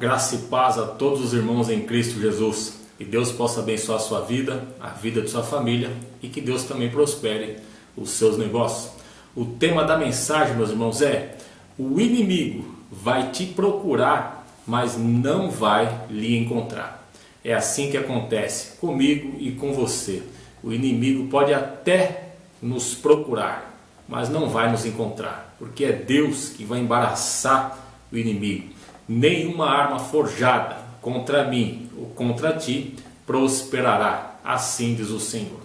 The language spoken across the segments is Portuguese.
Graça e paz a todos os irmãos em Cristo Jesus. Que Deus possa abençoar a sua vida, a vida de sua família e que Deus também prospere os seus negócios. O tema da mensagem, meus irmãos, é: o inimigo vai te procurar, mas não vai lhe encontrar. É assim que acontece comigo e com você. O inimigo pode até nos procurar, mas não vai nos encontrar, porque é Deus que vai embaraçar o inimigo. Nenhuma arma forjada contra mim ou contra ti prosperará, assim diz o Senhor.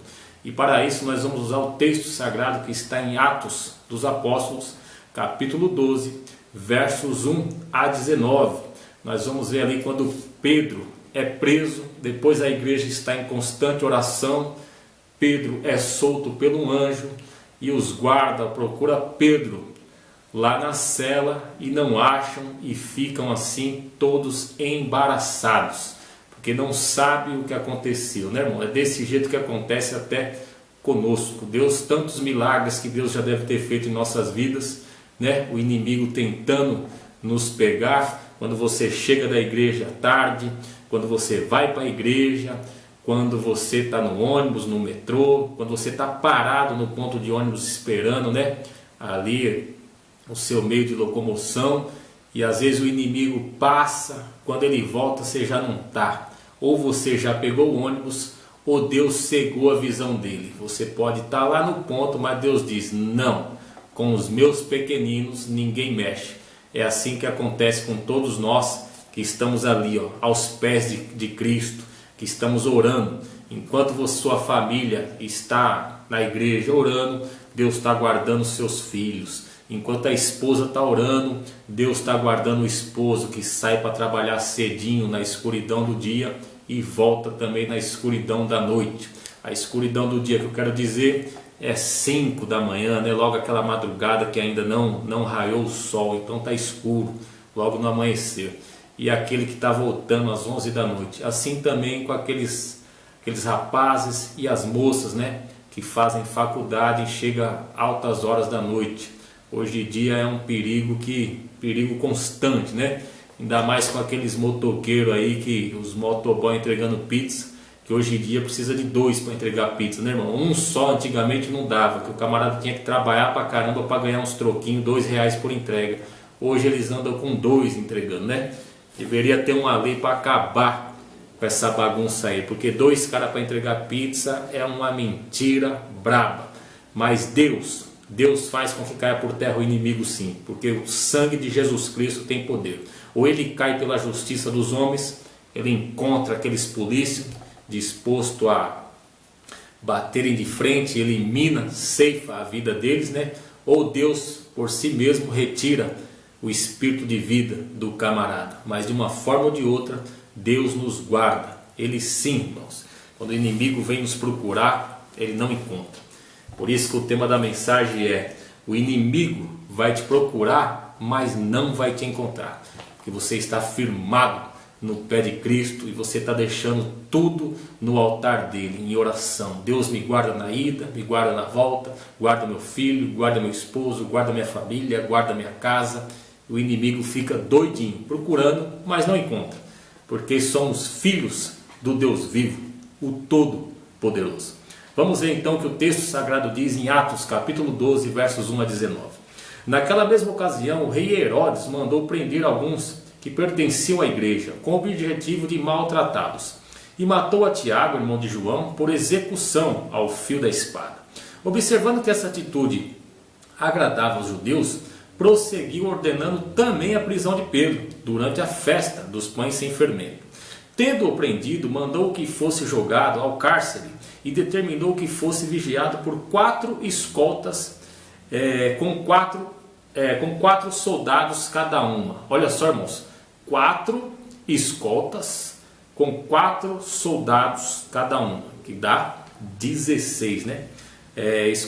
E para isso nós vamos usar o texto sagrado que está em Atos dos Apóstolos, capítulo 12, versos 1 a 19. Nós vamos ver ali quando Pedro é preso, depois a igreja está em constante oração, Pedro é solto pelo anjo e os guardas procuram Pedro lá na cela e não acham e ficam assim todos embaraçados, porque não sabem o que aconteceu, né, irmão? É desse jeito que acontece até conosco. Deus, tantos milagres que Deus já deve ter feito em nossas vidas, né? O inimigo tentando nos pegar, quando você chega da igreja tarde, quando você vai para a igreja, quando você está no ônibus, no metrô, quando você está parado no ponto de ônibus esperando, né, ali o seu meio de locomoção, e às vezes o inimigo passa, quando ele volta você já não está, ou você já pegou o ônibus, ou Deus cegou a visão dele. Você pode estar lá no ponto, mas Deus diz: não, com os meus pequeninos ninguém mexe. É assim que acontece com todos nós que estamos ali, aos pés de Cristo, que estamos orando. Enquanto sua família está na igreja orando, Deus está guardando seus filhos. Enquanto a esposa está orando, Deus está guardando o esposo que sai para trabalhar cedinho na escuridão do dia e volta também na escuridão da noite. A escuridão do dia que eu quero dizer é 5 da manhã, né? Logo aquela madrugada que ainda não raiou o sol, então está escuro, logo no amanhecer. E aquele que está voltando às 11 da noite. Assim também com aqueles rapazes e as moças, né, que fazem faculdade e chegam altas horas da noite. Hoje em dia é um perigo constante, né? Ainda mais com aqueles motoqueiros aí, que os motoboys entregando pizza, que hoje em dia precisa de 2 para entregar pizza, né, irmão? Um só antigamente não dava, que o camarada tinha que trabalhar pra caramba para ganhar uns troquinhos, R$2 por entrega. Hoje eles andam com 2 entregando, né? Deveria ter uma lei para acabar com essa bagunça aí, porque 2 caras para entregar pizza é uma mentira braba. Mas Deus faz com que caia por terra o inimigo, sim, porque o sangue de Jesus Cristo tem poder. Ou ele cai pela justiça dos homens, ele encontra aqueles polícias dispostos a baterem de frente, elimina, ceifa a vida deles, né? Ou Deus por si mesmo retira o espírito de vida do camarada. Mas de uma forma ou de outra, Deus nos guarda. Ele sim, irmãos, quando o inimigo vem nos procurar, ele não encontra. Por isso que o tema da mensagem é: o inimigo vai te procurar, mas não vai te encontrar, porque você está firmado no pé de Cristo e você está deixando tudo no altar dele, em oração. Deus me guarda na ida, me guarda na volta, guarda meu filho, guarda meu esposo, guarda minha família, guarda minha casa. O inimigo fica doidinho, procurando, mas não encontra, porque somos filhos do Deus vivo, o Todo-Poderoso. Vamos ver então o que o texto sagrado diz em Atos capítulo 12, versos 1 a 19. Naquela mesma ocasião, o rei Herodes mandou prender alguns que pertenciam à igreja, com o objetivo de maltratá-los, e matou a Tiago, irmão de João, por execução ao fio da espada. Observando que essa atitude agradava aos judeus, prosseguiu ordenando também a prisão de Pedro, durante a festa dos pães sem fermento. Tendo-o prendido, mandou que fosse jogado ao cárcere e determinou que fosse vigiado por 4 escoltas, com quatro soldados cada uma. Olha só, irmãos, 4 escoltas com 4 soldados cada uma, que dá 16, né?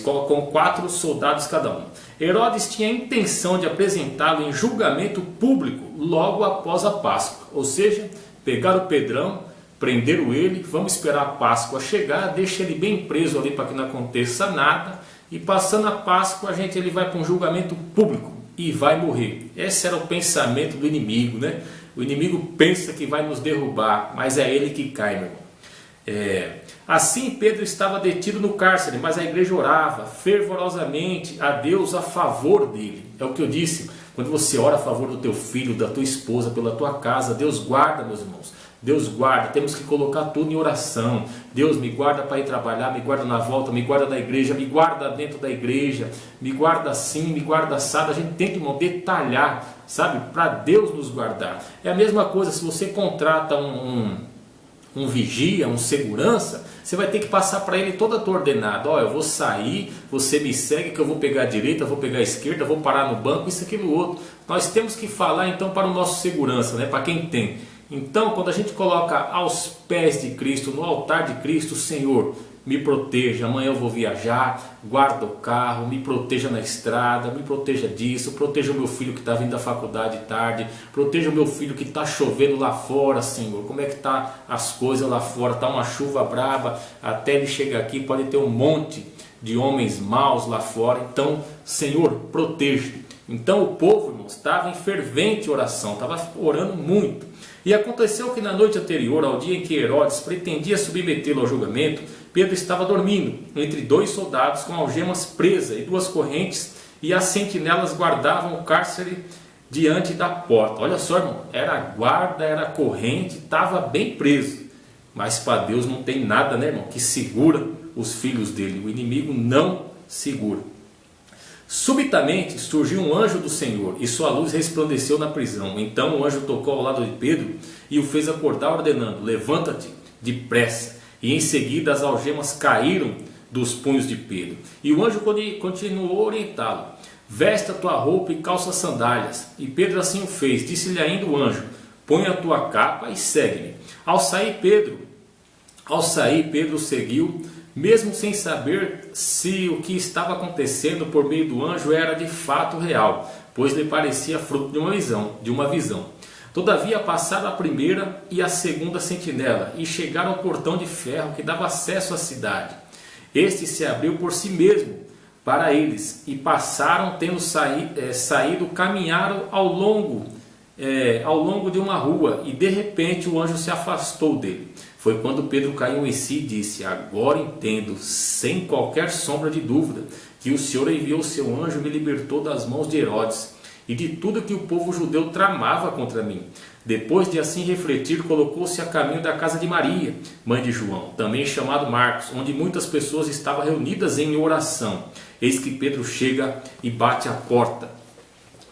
Com 4 soldados cada um. Herodes tinha a intenção de apresentá-lo em julgamento público logo após a Páscoa, ou seja, pegaram o Pedrão, prenderam ele, vamos esperar a Páscoa chegar, deixa ele bem preso ali para que não aconteça nada, e passando a Páscoa ele vai para um julgamento público, e vai morrer. Esse era o pensamento do inimigo, né? O inimigo pensa que vai nos derrubar, mas é ele que cai, meu irmão. Assim Pedro estava detido no cárcere, mas a igreja orava fervorosamente a Deus a favor dele. É o que eu disse, quando você ora a favor do teu filho, da tua esposa, pela tua casa, Deus guarda, meus irmãos. Deus guarda, temos que colocar tudo em oração. Deus me guarda para ir trabalhar, me guarda na volta, me guarda na igreja, me guarda dentro da igreja, me guarda assim, me guarda assado. A gente tem que, irmão, detalhar, sabe, para Deus nos guardar. É a mesma coisa se você contrata um vigia, um segurança, você vai ter que passar para ele toda a tua ordenada. Ó, eu vou sair, você me segue que eu vou pegar a direita, vou pegar a esquerda, vou parar no banco, isso, aquilo, outro. Nós temos que falar então para o nosso segurança, né? Para quem tem. Então, quando a gente coloca aos pés de Cristo, no altar de Cristo, Senhor, me proteja, amanhã eu vou viajar, guarda o carro, me proteja na estrada, me proteja disso, proteja o meu filho que está vindo da faculdade tarde, proteja o meu filho que está chovendo lá fora, Senhor, como é que está as coisas lá fora, está uma chuva braba, até ele chegar aqui pode ter um monte de homens maus lá fora, então, Senhor, proteja. Então o povo, irmãos, estava em fervente oração, estava orando muito. E aconteceu que na noite anterior, ao dia em que Herodes pretendia submetê-lo ao julgamento, Pedro estava dormindo entre 2 soldados com algemas presas e 2 correntes, e as sentinelas guardavam o cárcere diante da porta. Olha só, irmão, era guarda, era corrente, estava bem preso. Mas para Deus não tem nada, né, irmão, que segura os filhos dele. O inimigo não segura. Subitamente surgiu um anjo do Senhor e sua luz resplandeceu na prisão. Então o anjo tocou ao lado de Pedro e o fez acordar, ordenando: levanta-te depressa. E em seguida as algemas caíram dos punhos de Pedro. E o anjo continuou a orientá-lo: veste a tua roupa e calça sandálias. E Pedro assim o fez. Disse-lhe ainda o anjo: põe a tua capa e segue-me. Ao sair Pedro o seguiu, mesmo sem saber se o que estava acontecendo por meio do anjo era de fato real, pois lhe parecia fruto de uma visão. Todavia passaram a primeira e a segunda sentinela e chegaram ao portão de ferro que dava acesso à cidade. Este se abriu por si mesmo para eles e passaram, tendo saído, caminharam ao longo de uma rua, e de repente o anjo se afastou dele. Foi quando Pedro caiu em si e disse: agora entendo, sem qualquer sombra de dúvida, que o Senhor enviou o seu anjo e me libertou das mãos de Herodes e de tudo que o povo judeu tramava contra mim. Depois de assim refletir, colocou-se a caminho da casa de Maria, mãe de João, também chamado Marcos, onde muitas pessoas estavam reunidas em oração. Eis que Pedro chega e bate à porta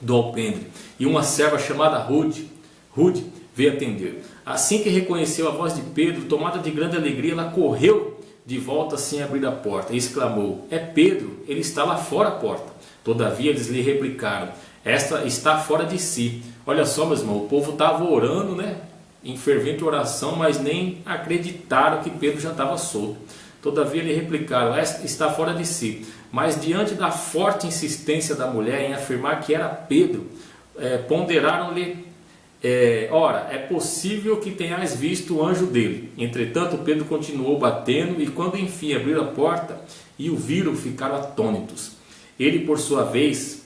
do alpendre, e uma serva chamada Rude veio atender. Assim que reconheceu a voz de Pedro, tomada de grande alegria, ela correu de volta sem abrir a porta e exclamou: é Pedro, ele está lá fora a porta. Todavia eles lhe replicaram: esta está fora de si. Olha só, meus irmãos, o povo estava orando, né, em fervente oração, mas nem acreditaram que Pedro já estava solto. Todavia lhe replicaram: esta está fora de si. Mas diante da forte insistência da mulher em afirmar que era Pedro, ponderaram-lhe: ora, é possível que tenhas visto o anjo dele. Entretanto, Pedro continuou batendo, e quando enfim abriram a porta e o viram, ficaram atônitos. Ele, por sua vez,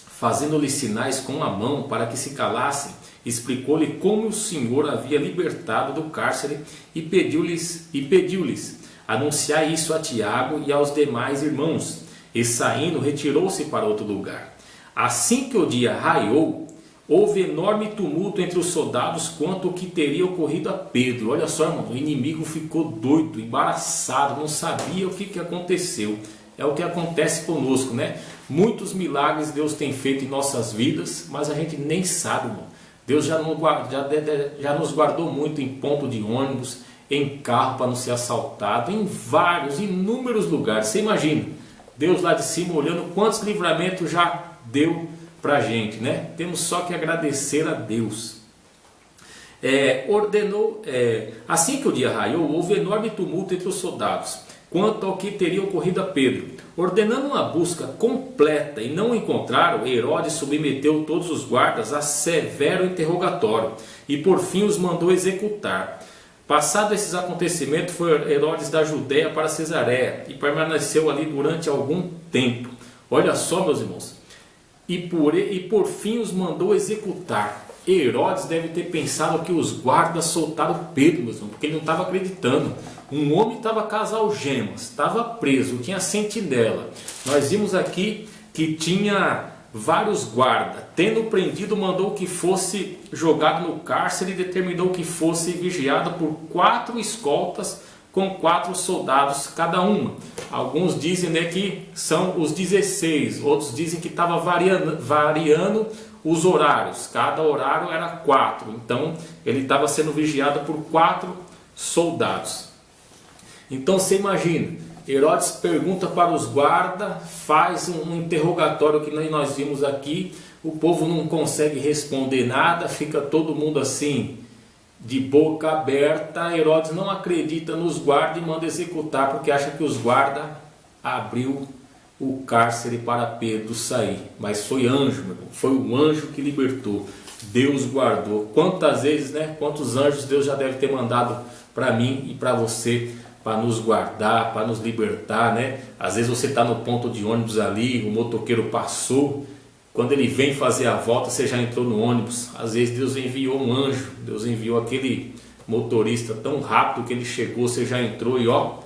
fazendo-lhe sinais com a mão para que se calassem, explicou-lhe como o Senhor havia libertado do cárcere e pediu-lhes anunciar isso a Tiago e aos demais irmãos. E saindo, retirou-se para outro lugar. Assim que o dia raiou, houve enorme tumulto entre os soldados quanto o que teria ocorrido a Pedro. Olha só, irmão, o inimigo ficou doido, embaraçado, não sabia o que aconteceu. É o que acontece conosco, né? Muitos milagres Deus tem feito em nossas vidas, mas a gente nem sabe, irmão. Deus já nos guardou muito em ponto de ônibus, em carro para não ser assaltado, em inúmeros lugares. Você imagina, Deus lá de cima olhando quantos livramentos já deu para a gente, né? Temos só que agradecer a Deus. Assim que o dia raiou, houve enorme tumulto entre os soldados quanto ao que teria ocorrido a Pedro. Ordenando uma busca completa e não o encontraram, Herodes submeteu todos os guardas a severo interrogatório e por fim os mandou executar. Passado esses acontecimentos, foi Herodes da Judéia para Cesareia e permaneceu ali durante algum tempo. Olha só, meus irmãos, e por fim os mandou executar. Herodes deve ter pensado que os guardas soltaram Pedro, meus irmãos, porque ele não estava acreditando. Um homem estava com as algemas, estava preso, tinha sentinela. Nós vimos aqui que tinha vários guardas. Tendo prendido, mandou que fosse jogado no cárcere e determinou que fosse vigiado por 4 escoltas com 4 soldados cada uma. Alguns dizem, né, que são os 16, outros dizem que estava variando os horários, cada horário era 4, então ele estava sendo vigiado por 4 soldados. Então você imagina, Herodes pergunta para os guardas, faz um interrogatório que nem nós vimos aqui, o povo não consegue responder nada, fica todo mundo assim, de boca aberta. Herodes não acredita nos guardas e manda executar, porque acha que os guardas abriu o cárcere para Pedro sair. Mas foi anjo, meu irmão, foi o anjo que libertou. Deus guardou. Quantas vezes, né? Quantos anjos Deus já deve ter mandado para mim e para você, para nos guardar, para nos libertar, né? Às vezes você está no ponto de ônibus ali, o motoqueiro passou, quando ele vem fazer a volta, você já entrou no ônibus. Às vezes Deus enviou um anjo, Deus enviou aquele motorista tão rápido que ele chegou, você já entrou e ó,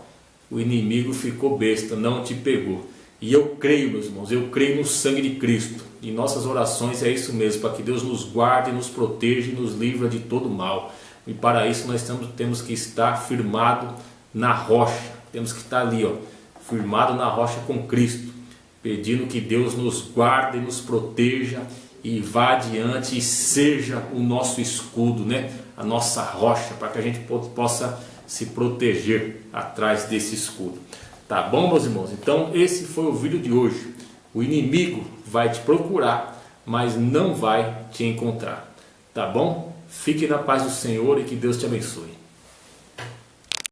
o inimigo ficou besta, não te pegou. E eu creio, meus irmãos, eu creio no sangue de Cristo. Em nossas orações é isso mesmo, para que Deus nos guarde, nos proteja e nos livre de todo mal. E para isso nós temos que estar firmado na rocha, temos que estar ali, ó, firmado na rocha com Cristo, pedindo que Deus nos guarde, nos proteja e vá adiante e seja o nosso escudo, né? A nossa rocha, para que a gente possa se proteger atrás desse escudo. Tá bom, meus irmãos? Então esse foi o vídeo de hoje. O inimigo vai te procurar, mas não vai te encontrar. Tá bom? Fique na paz do Senhor e que Deus te abençoe.